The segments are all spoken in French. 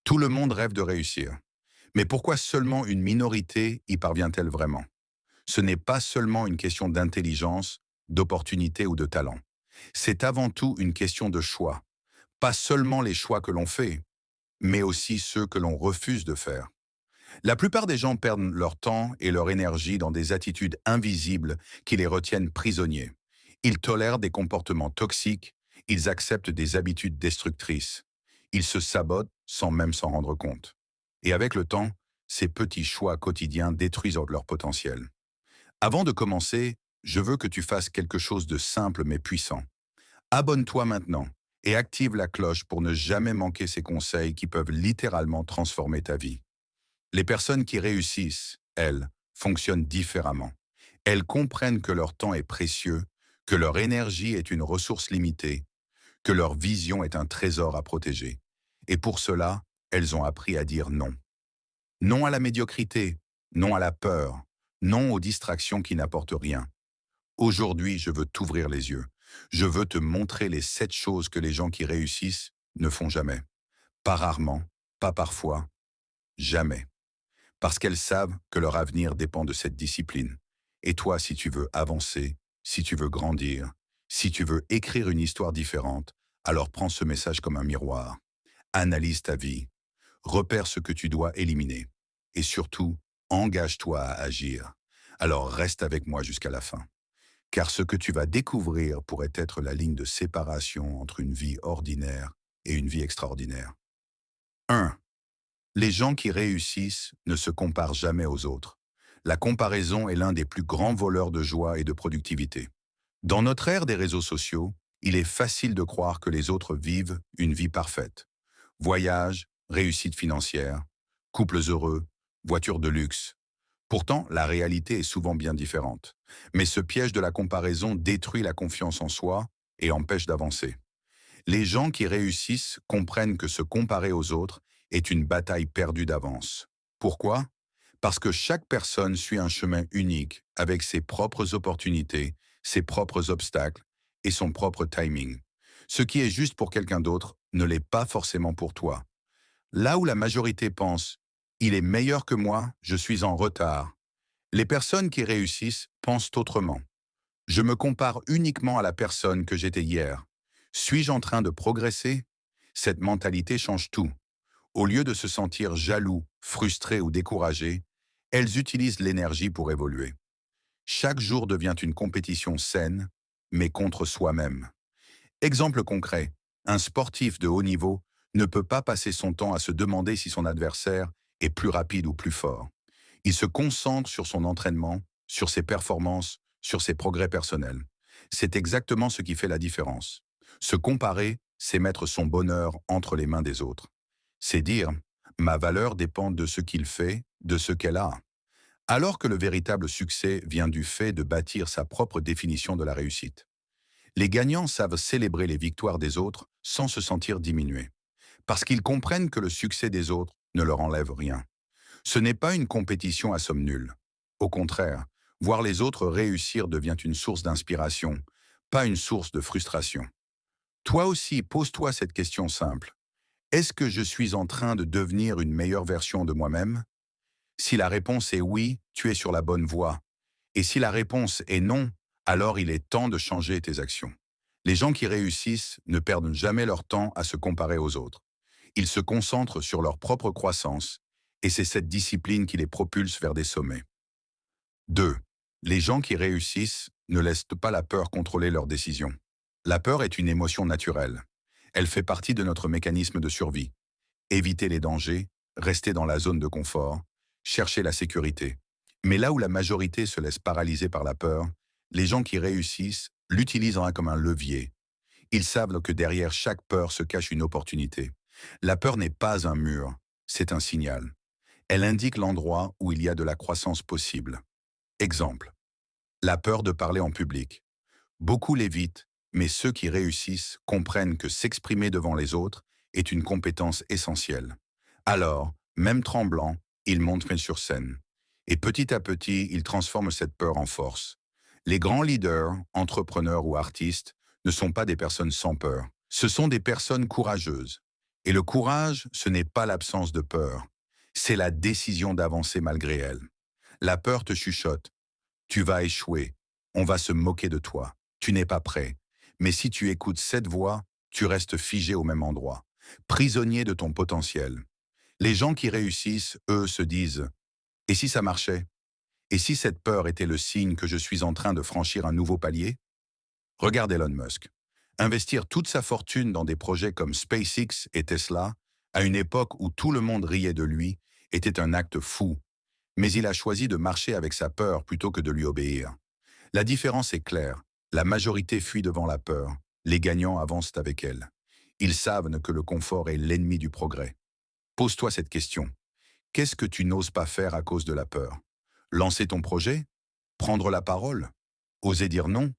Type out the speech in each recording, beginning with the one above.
Tout le monde rêve de réussir. Mais pourquoi seulement une minorité y parvient-elle vraiment? Ce n'est pas seulement une question d'intelligence, d'opportunité ou de talent. C'est avant tout une question de choix. Pas seulement les choix que l'on fait, mais aussi ceux que l'on refuse de faire. La plupart des gens perdent leur temps et leur énergie dans des attitudes invisibles qui les retiennent prisonniers. Ils tolèrent des comportements toxiques, ils acceptent des habitudes destructrices. Ils se sabotent sans même s'en rendre compte. Et avec le temps, ces petits choix quotidiens détruisent leur potentiel. Avant de commencer, je veux que tu fasses quelque chose de simple mais puissant. Abonne-toi maintenant et active la cloche pour ne jamais manquer ces conseils qui peuvent littéralement transformer ta vie. Les personnes qui réussissent, elles, fonctionnent différemment. Elles comprennent que leur temps est précieux, que leur énergie est une ressource limitée, que leur vision est un trésor à protéger. Et pour cela, elles ont appris à dire non. Non à la médiocrité, non à la peur, non aux distractions qui n'apportent rien. Aujourd'hui, je veux t'ouvrir les yeux. Je veux te montrer les 7 choses que les gens qui réussissent ne font jamais. Pas rarement, pas parfois, jamais. Parce qu'elles savent que leur avenir dépend de cette discipline. Et toi, si tu veux avancer, si tu veux grandir, si tu veux écrire une histoire différente, alors prends ce message comme un miroir. Analyse ta vie, repère ce que tu dois éliminer. Et surtout, engage-toi à agir. Alors reste avec moi jusqu'à la fin. Car ce que tu vas découvrir pourrait être la ligne de séparation entre une vie ordinaire et une vie extraordinaire. 1. Les gens qui réussissent ne se comparent jamais aux autres. La comparaison est l'un des plus grands voleurs de joie et de productivité. Dans notre ère des réseaux sociaux, il est facile de croire que les autres vivent une vie parfaite. Voyages, réussite financière, couples heureux, voitures de luxe. Pourtant, la réalité est souvent bien différente. Mais ce piège de la comparaison détruit la confiance en soi et empêche d'avancer. Les gens qui réussissent comprennent que se comparer aux autres est une bataille perdue d'avance. Pourquoi? Parce que chaque personne suit un chemin unique avec ses propres opportunités, ses propres obstacles et son propre timing. Ce qui est juste pour quelqu'un d'autre ne l'est pas forcément pour toi. Là où la majorité pense « il est meilleur que moi, je suis en retard », les personnes qui réussissent pensent autrement. Je me compare uniquement à la personne que j'étais hier. Suis-je en train de progresser? Cette mentalité change tout. Au lieu de se sentir jaloux, frustré ou découragé, elles utilisent l'énergie pour évoluer. Chaque jour devient une compétition saine, mais contre soi-même. Exemple concret, un sportif de haut niveau ne peut pas passer son temps à se demander si son adversaire est plus rapide ou plus fort. Il se concentre sur son entraînement, sur ses performances, sur ses progrès personnels. C'est exactement ce qui fait la différence. Se comparer, c'est mettre son bonheur entre les mains des autres. C'est dire, ma valeur dépend de ce qu'il fait, de ce qu'elle a. Alors que le véritable succès vient du fait de bâtir sa propre définition de la réussite. Les gagnants savent célébrer les victoires des autres sans se sentir diminués. Parce qu'ils comprennent que le succès des autres ne leur enlève rien. Ce n'est pas une compétition à somme nulle. Au contraire, voir les autres réussir devient une source d'inspiration, pas une source de frustration. Toi aussi, pose-toi cette question simple. Est-ce que je suis en train de devenir une meilleure version de moi-même? Si la réponse est oui, tu es sur la bonne voie. Et si la réponse est non, alors il est temps de changer tes actions. Les gens qui réussissent ne perdent jamais leur temps à se comparer aux autres. Ils se concentrent sur leur propre croissance et c'est cette discipline qui les propulse vers des sommets. 2. Les gens qui réussissent ne laissent pas la peur contrôler leurs décisions. La peur est une émotion naturelle. Elle fait partie de notre mécanisme de survie. Éviter les dangers, rester dans la zone de confort, chercher la sécurité. Mais là où la majorité se laisse paralyser par la peur, les gens qui réussissent l'utilisent comme un levier. Ils savent que derrière chaque peur se cache une opportunité. La peur n'est pas un mur, c'est un signal. Elle indique l'endroit où il y a de la croissance possible. Exemple. La peur de parler en public. Beaucoup l'évitent, mais ceux qui réussissent comprennent que s'exprimer devant les autres est une compétence essentielle. Alors, même tremblant, ils montent sur scène. Et petit à petit, ils transforment cette peur en force. Les grands leaders, entrepreneurs ou artistes ne sont pas des personnes sans peur. Ce sont des personnes courageuses. Et le courage, ce n'est pas l'absence de peur, c'est la décision d'avancer malgré elle. La peur te chuchote, tu vas échouer, on va se moquer de toi, tu n'es pas prêt. Mais si tu écoutes cette voix, tu restes figé au même endroit, prisonnier de ton potentiel. Les gens qui réussissent, eux, se disent « Et si ça marchait? Et si cette peur était le signe que je suis en train de franchir un nouveau palier ?» Regarde Elon Musk. Investir toute sa fortune dans des projets comme SpaceX et Tesla, à une époque où tout le monde riait de lui, était un acte fou. Mais il a choisi de marcher avec sa peur plutôt que de lui obéir. La différence est claire. La majorité fuit devant la peur. Les gagnants avancent avec elle. Ils savent que le confort est l'ennemi du progrès. Pose-toi cette question. Qu'est-ce que tu n'oses pas faire à cause de la peur? Lancer ton projet? Prendre la parole? Oser dire non?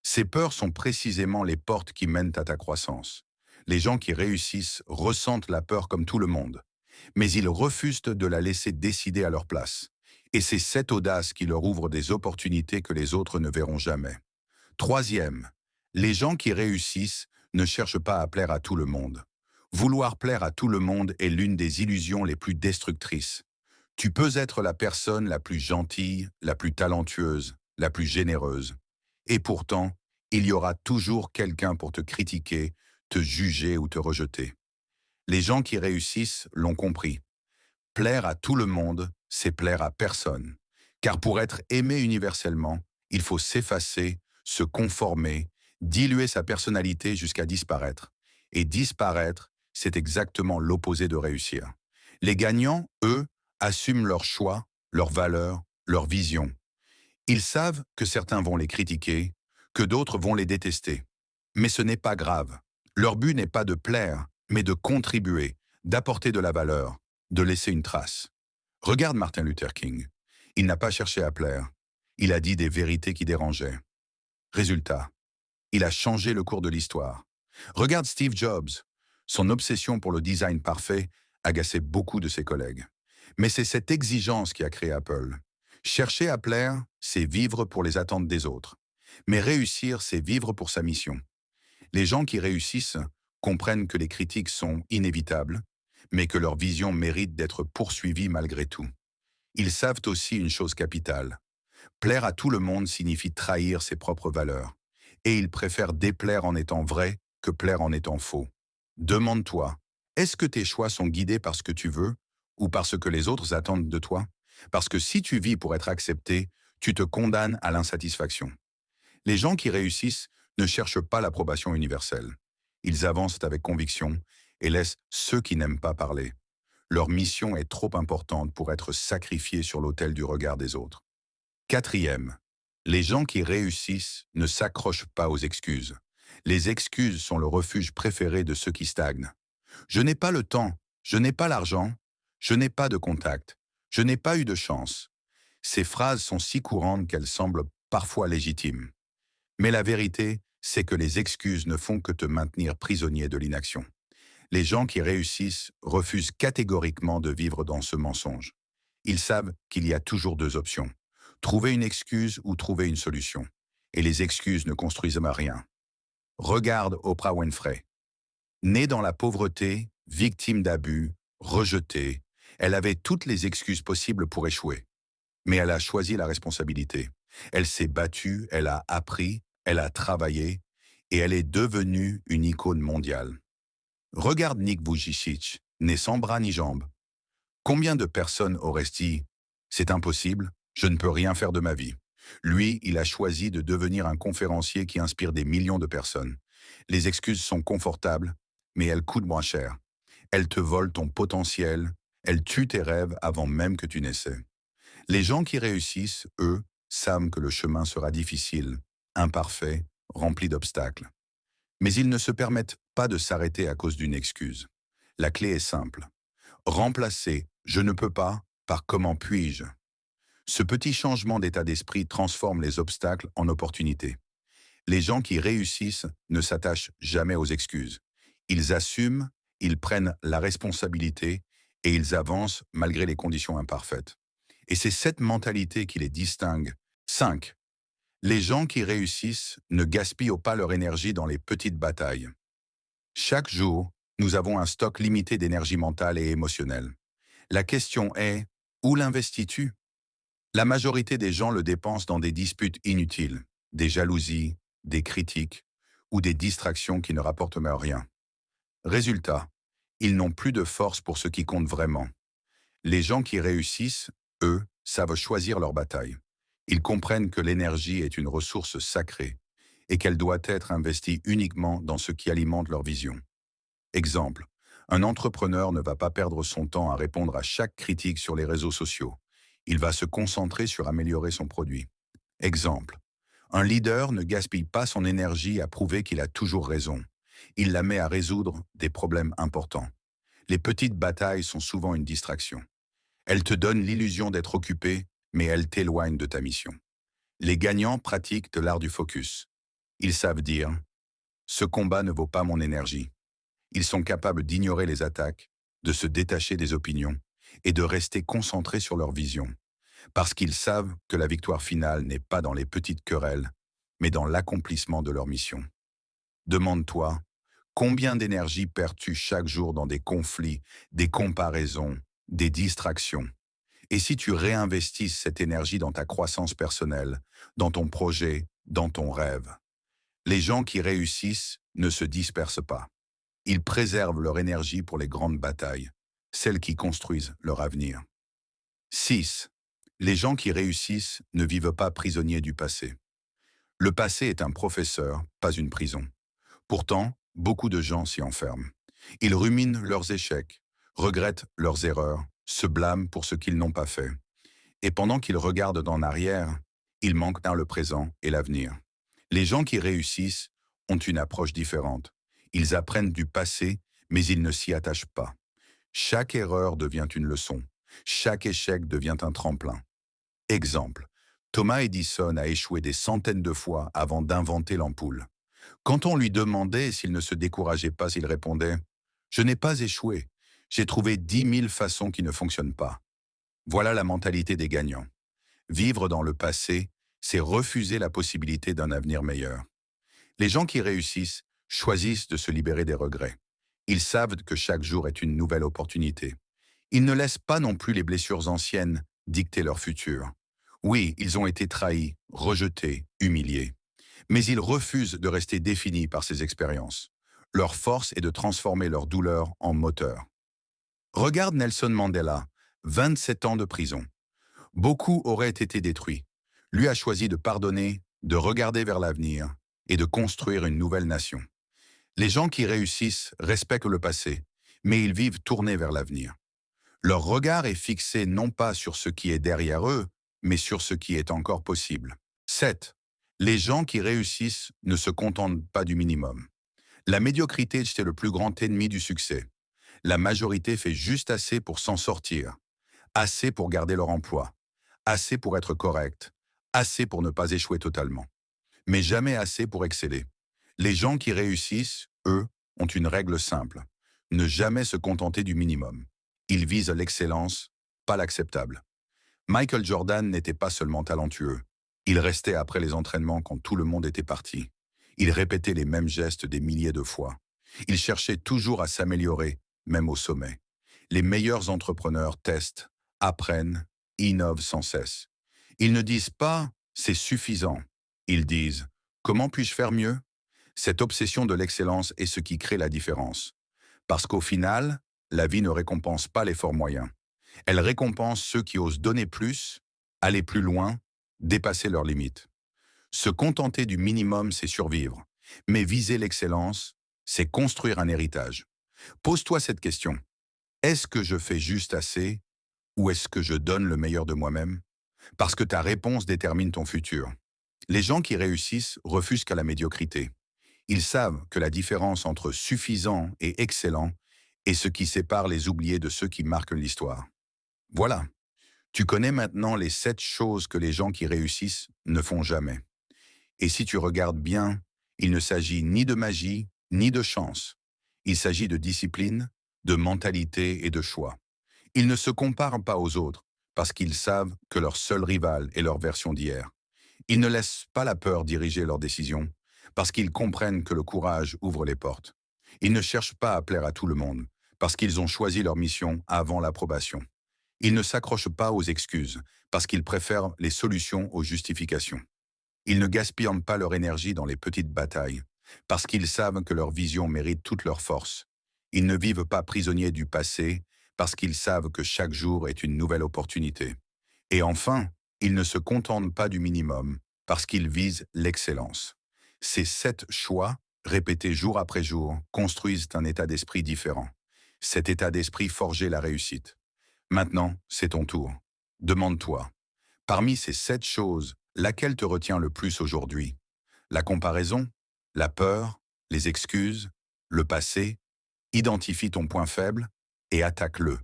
Ces peurs sont précisément les portes qui mènent à ta croissance. Les gens qui réussissent ressentent la peur comme tout le monde, mais ils refusent de la laisser décider à leur place. Et c'est cette audace qui leur ouvre des opportunités que les autres ne verront jamais. Troisième, les gens qui réussissent ne cherchent pas à plaire à tout le monde. Vouloir plaire à tout le monde est l'une des illusions les plus destructrices. Tu peux être la personne la plus gentille, la plus talentueuse, la plus généreuse. Et pourtant, il y aura toujours quelqu'un pour te critiquer, te juger ou te rejeter. Les gens qui réussissent l'ont compris. Plaire à tout le monde, c'est plaire à personne. Car pour être aimé universellement, il faut s'effacer, se conformer, diluer sa personnalité jusqu'à disparaître. Et disparaître, c'est exactement l'opposé de réussir. Les gagnants, eux, assument leurs choix, leurs valeurs, leurs visions. Ils savent que certains vont les critiquer, que d'autres vont les détester. Mais ce n'est pas grave. Leur but n'est pas de plaire, mais de contribuer, d'apporter de la valeur, de laisser une trace. Regarde Martin Luther King. Il n'a pas cherché à plaire. Il a dit des vérités qui dérangeaient. Résultat, il a changé le cours de l'histoire. Regarde Steve Jobs. Son obsession pour le design parfait agaçait beaucoup de ses collègues. Mais c'est cette exigence qui a créé Apple. Chercher à plaire, c'est vivre pour les attentes des autres. Mais réussir, c'est vivre pour sa mission. Les gens qui réussissent comprennent que les critiques sont inévitables, mais que leur vision mérite d'être poursuivie malgré tout. Ils savent aussi une chose capitale. Plaire à tout le monde signifie trahir ses propres valeurs. Et ils préfèrent déplaire en étant vrai que plaire en étant faux. Demande-toi, est-ce que tes choix sont guidés par ce que tu veux ou par ce que les autres attendent de toi? Parce que si tu vis pour être accepté, tu te condamnes à l'insatisfaction. Les gens qui réussissent ne cherchent pas l'approbation universelle. Ils avancent avec conviction et laissent ceux qui n'aiment pas parler. Leur mission est trop importante pour être sacrifiée sur l'autel du regard des autres. Quatrième, les gens qui réussissent ne s'accrochent pas aux excuses. Les excuses sont le refuge préféré de ceux qui stagnent. Je n'ai pas le temps, je n'ai pas l'argent, je n'ai pas de contact, je n'ai pas eu de chance. Ces phrases sont si courantes qu'elles semblent parfois légitimes. Mais la vérité, c'est que les excuses ne font que te maintenir prisonnier de l'inaction. Les gens qui réussissent refusent catégoriquement de vivre dans ce mensonge. Ils savent qu'il y a toujours deux options. Trouver une excuse ou trouver une solution. Et les excuses ne construisent rien. Regarde Oprah Winfrey. Née dans la pauvreté, victime d'abus, rejetée, elle avait toutes les excuses possibles pour échouer. Mais elle a choisi la responsabilité. Elle s'est battue, elle a appris, elle a travaillé, et elle est devenue une icône mondiale. Regarde Nick Vujicic, né sans bras ni jambes. Combien de personnes auraient dit « C'est impossible, je ne peux rien faire de ma vie ». Lui, il a choisi de devenir un conférencier qui inspire des millions de personnes. Les excuses sont confortables, mais elles coûtent moins cher. Elles te volent ton potentiel, elles tuent tes rêves avant même que tu n'essaies. Les gens qui réussissent, eux, savent que le chemin sera difficile, imparfait, rempli d'obstacles. Mais ils ne se permettent pas de s'arrêter à cause d'une excuse. La clé est simple. Remplacer « je ne peux pas » par « comment puis-je ». Ce petit changement d'état d'esprit transforme les obstacles en opportunités. Les gens qui réussissent ne s'attachent jamais aux excuses. Ils assument, ils prennent la responsabilité et ils avancent malgré les conditions imparfaites. Et c'est cette mentalité qui les distingue. 5. Les gens qui réussissent ne gaspillent pas leur énergie dans les petites batailles. Chaque jour, Nous avons un stock limité d'énergie mentale et émotionnelle. La question est, où l'investis-tu? La majorité des gens le dépensent dans des disputes inutiles, des jalousies, des critiques ou des distractions qui ne rapportent même rien. Résultat, ils n'ont plus de force pour ce qui compte vraiment. Les gens qui réussissent, eux, savent choisir leur bataille. Ils comprennent que l'énergie est une ressource sacrée et qu'elle doit être investie uniquement dans ce qui alimente leur vision. Exemple, un entrepreneur ne va pas perdre son temps à répondre à chaque critique sur les réseaux sociaux. Il va se concentrer sur améliorer son produit. Exemple, un leader ne gaspille pas son énergie à prouver qu'il a toujours raison. Il la met à résoudre des problèmes importants. Les petites batailles sont souvent une distraction. Elles te donnent l'illusion d'être occupé, mais elles t'éloignent de ta mission. Les gagnants pratiquent de l'art du focus. Ils savent dire « ce combat ne vaut pas mon énergie ». Ils sont capables d'ignorer les attaques, de se détacher des opinions et de rester concentrés sur leur vision, parce qu'ils savent que la victoire finale n'est pas dans les petites querelles, mais dans l'accomplissement de leur mission. Demande-toi, combien d'énergie perds-tu chaque jour dans des conflits, des comparaisons, des distractions? Et si tu réinvestis cette énergie dans ta croissance personnelle, dans ton projet, dans ton rêve? Les gens qui réussissent ne se dispersent pas. Ils préservent leur énergie pour les grandes batailles, celles qui construisent leur avenir. 6. Les gens qui réussissent ne vivent pas prisonniers du passé. Le passé est un professeur, pas une prison. Pourtant, beaucoup de gens s'y enferment. Ils ruminent leurs échecs, regrettent leurs erreurs, se blâment pour ce qu'ils n'ont pas fait. Et pendant qu'ils regardent en arrière, ils manquent dans le présent et l'avenir. Les gens qui réussissent ont une approche différente. Ils apprennent du passé, mais ils ne s'y attachent pas. Chaque erreur devient une leçon. Chaque échec devient un tremplin. Exemple, Thomas Edison a échoué des centaines de fois avant d'inventer l'ampoule. Quand on lui demandait s'il ne se décourageait pas, il répondait « Je n'ai pas échoué. J'ai trouvé 10 000 façons qui ne fonctionnent pas. » Voilà la mentalité des gagnants. Vivre dans le passé, c'est refuser la possibilité d'un avenir meilleur. Les gens qui réussissent choisissent de se libérer des regrets. Ils savent que chaque jour est une nouvelle opportunité. Ils ne laissent pas non plus les blessures anciennes dicter leur futur. Oui, ils ont été trahis, rejetés, humiliés. Mais ils refusent de rester définis par ces expériences. Leur force est de transformer leur douleur en moteur. Regarde Nelson Mandela, 27 ans de prison. Beaucoup auraient été détruits. Lui a choisi de pardonner, de regarder vers l'avenir et de construire une nouvelle nation. Les gens qui réussissent respectent le passé, mais ils vivent tournés vers l'avenir. Leur regard est fixé non pas sur ce qui est derrière eux, mais sur ce qui est encore possible. 7. Les gens qui réussissent ne se contentent pas du minimum. La médiocrité, c'est le plus grand ennemi du succès. La majorité fait juste assez pour s'en sortir, assez pour garder leur emploi, assez pour être correct, assez pour ne pas échouer totalement, mais jamais assez pour exceller. Les gens qui réussissent, eux, ont une règle simple. Ne jamais se contenter du minimum. Ils visent l'excellence, pas l'acceptable. Michael Jordan n'était pas seulement talentueux. Il restait après les entraînements quand tout le monde était parti. Il répétait les mêmes gestes des milliers de fois. Il cherchait toujours à s'améliorer, même au sommet. Les meilleurs entrepreneurs testent, apprennent, innovent sans cesse. Ils ne disent pas « c'est suffisant ». Ils disent « comment puis-je faire mieux ?» Cette obsession de l'excellence est ce qui crée la différence. Parce qu'au final, la vie ne récompense pas l'effort moyen. Elle récompense ceux qui osent donner plus, aller plus loin, dépasser leurs limites. Se contenter du minimum, c'est survivre. Mais viser l'excellence, c'est construire un héritage. Pose-toi cette question. Est-ce que je fais juste assez ou est-ce que je donne le meilleur de moi-même? Parce que ta réponse détermine ton futur. Les gens qui réussissent refusent qu'à la médiocrité. Ils savent que la différence entre suffisant et excellent est ce qui sépare les oubliés de ceux qui marquent l'histoire. Voilà. Tu connais maintenant les 7 choses que les gens qui réussissent ne font jamais. Et si tu regardes bien, il ne s'agit ni de magie, ni de chance. Il s'agit de discipline, de mentalité et de choix. Ils ne se comparent pas aux autres parce qu'ils savent que leur seul rival est leur version d'hier. Ils ne laissent pas la peur diriger leurs décisions parce qu'ils comprennent que le courage ouvre les portes. Ils ne cherchent pas à plaire à tout le monde, parce qu'ils ont choisi leur mission avant l'approbation. Ils ne s'accrochent pas aux excuses, parce qu'ils préfèrent les solutions aux justifications. Ils ne gaspillent pas leur énergie dans les petites batailles, parce qu'ils savent que leur vision mérite toute leur force. Ils ne vivent pas prisonniers du passé, parce qu'ils savent que chaque jour est une nouvelle opportunité. Et enfin, ils ne se contentent pas du minimum, parce qu'ils visent l'excellence. Ces 7 choix, répétés jour après jour, construisent un état d'esprit différent. Cet état d'esprit forgeait la réussite. Maintenant, c'est ton tour. Demande-toi, parmi ces 7 choses, laquelle te retient le plus aujourd'hui? La comparaison? La peur? Les excuses? Le passé? Identifie ton point faible et attaque-le.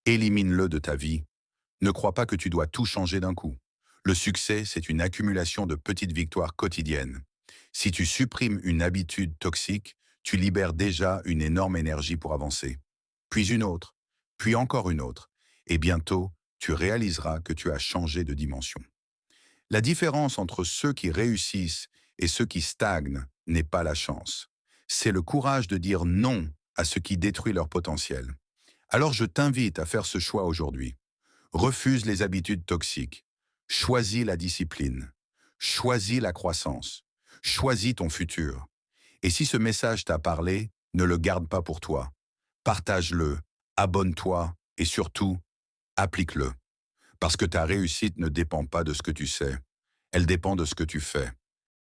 Élimine-le de ta vie. Ne crois pas que tu dois tout changer d'un coup. Le succès, c'est une accumulation de petites victoires quotidiennes. Si tu supprimes une habitude toxique, tu libères déjà une énorme énergie pour avancer. Puis une autre, puis encore une autre. Et bientôt, tu réaliseras que tu as changé de dimension. La différence entre ceux qui réussissent et ceux qui stagnent n'est pas la chance. C'est le courage de dire non à ce qui détruit leur potentiel. Alors je t'invite à faire ce choix aujourd'hui. Refuse les habitudes toxiques. Choisis la discipline. Choisis la croissance. Choisis ton futur. Et si ce message t'a parlé, ne le garde pas pour toi. Partage-le, abonne-toi et surtout, applique-le. Parce que ta réussite ne dépend pas de ce que tu sais. Elle dépend de ce que tu fais.